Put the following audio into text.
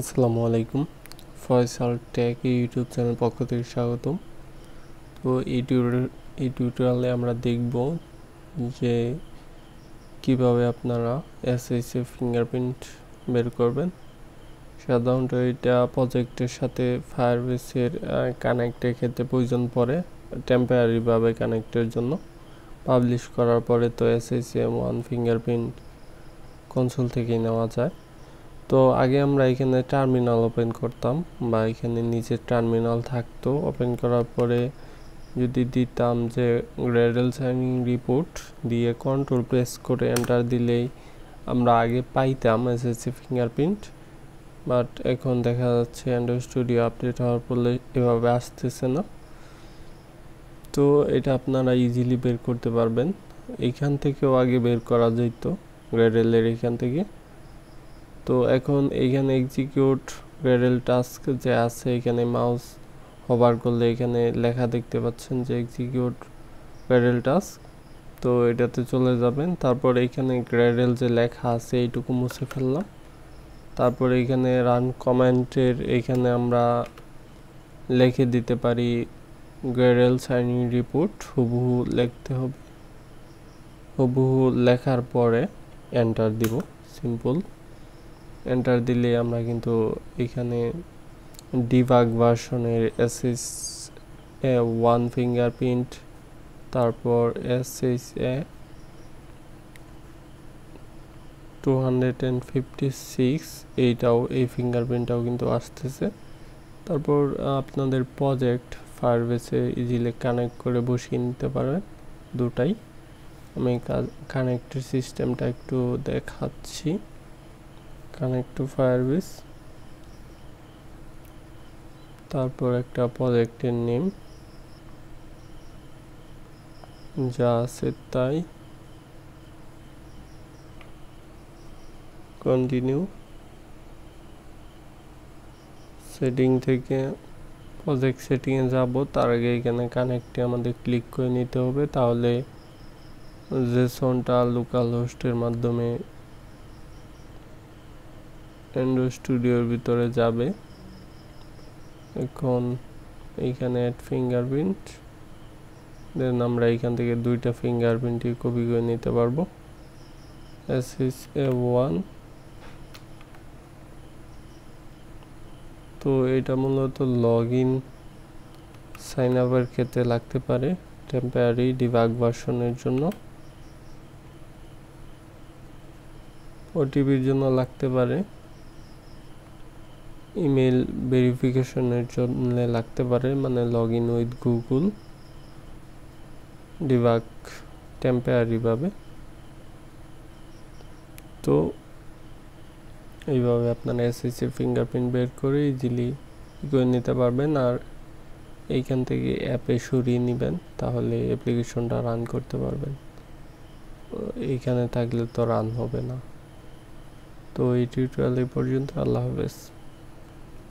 আসসালামু আলাইকুম। Faisal take YouTube channel পক্ষ থেকে স্বাগতম। তো এই টিউটোরিয়ালে আমরা দেখব যে কিভাবে আপনারা এসএসএ ফিঙ্গারপ্রিন্ট বের করবেন। সাধারণত এটা প্রজেক্টের সাথে ফায়ারবেসের কানেক্টের ক্ষেত্রে প্রয়োজন পড়ে, টেম্পোরারিভাবে কানেক্টের জন্য। পাবলিশ করার পরে তো এসএসএ ওয়ান ফিঙ্গারপ্রিন্ট কনসোল থেকেই নেওয়া যায়। তো আগে আমরা এখানে টার্মিনাল ওপেন করতাম, বা এখানে নিচে টার্মিনাল থাকতো। ওপেন করার পরে যদি দিতাম যে গ্রেডেল সাইনিং রিপোর্ট দিয়ে কন্ট্রোল প্রেস করে এন্টার দিলেই আমরা আগে পাইতাম এসএসসি ফিঙ্গারপ্রিন্ট। বাট এখন দেখা যাচ্ছে অ্যান্ড্রয়েড স্টুডিও আপডেট হওয়ার ফলে এভাবে আসতেছে না। তো এটা আপনারা ইজিলি বের করতে পারবেন। এখান থেকেও আগে বের করা যেত, গ্রেডেলের এখান থেকে। তো এখন এইখানে এক্সিকিউট গ্রেডেল টাস্ক যে আছে, এখানে মাউস হোভার করলে এখানে লেখা দেখতে পাচ্ছেন যে এক্সিকিউট গ্রেডেল টাস্ক। তো এটাতে চলে যাবেন। তারপর এইখানে গ্রেডেল যে লেখা আছে এইটুকু মুছে ফেললাম। তারপর এইখানে রান কমেন্টের এইখানে আমরা লিখে দিতে পারি গ্রেডেল সাইনিং রিপোর্ট, হুবহু লিখতে হবে। হুবহু লেখার পরে এন্টার দিব, সিম্পল। এন্টার দিলে আমরা কিন্তু এখানে ডিবাগ ভার্সনের এসএসএ ওয়ান ফিঙ্গারপ্রিন্ট, তারপর এসএসএ 256 এইটাও, এই ফিঙ্গারপ্রিন্টটাও কিন্তু আসতেছে। তারপর আপনাদের প্রজেক্ট ফায়ারবেসে ইজিলি কানেক্ট করে বসিয়ে নিতে পারবেন দুটাই। আমি কানেক্টের সিস্টেমটা একটু দেখাচ্ছি। কানেক্ট টু ফায়ারবেস, তারপর একটা প্রজেক্টের নেম যা আছে তাই, কন্টিনিউ। সেটিং থেকে প্রজেক্ট সেটিংয়ে যাব, তার আগে এখানে কানেক্টে আমাদের ক্লিক করে নিতে হবে, তাহলে জেসনটা লোকাল হোস্টের মাধ্যমে অ্যান্ড্রয়েড স্টুডিওর ভিতরে যাবে। এখন এইখানে অ্যাড ফিঙ্গারপ্রিন্ট, দেন আমরা এইখান থেকে দুইটা ফিঙ্গারপ্রিন্টই কপি করে নিতে পারবো। SSA1, তো এটা মূলত লগ ইন সাইন আপের ক্ষেত্রে লাগতে পারে, টেম্পোরারি ডিবাগ ভার্সনের জন্য, ওটিপির জন্য লাগতে পারে, ইমেল ভেরিফিকেশনের জন্য লাগতে পারে, মানে log in with Google debug টেম্পোরারিভাবে। তো এইভাবে আপনারা এসএসসি ফিঙ্গারপ্রিন্ট বের করে ইজিলি করে নিতে পারবেন। আর এইখান থেকে অ্যাপে সরিয়ে নেবেন, তাহলে অ্যাপ্লিকেশনটা রান করতে পারবেন। এইখানে থাকলে তো রান হবে না। তো এই টিউটোরিয়াল এই পর্যন্ত। আল্লাহ হাফেজ।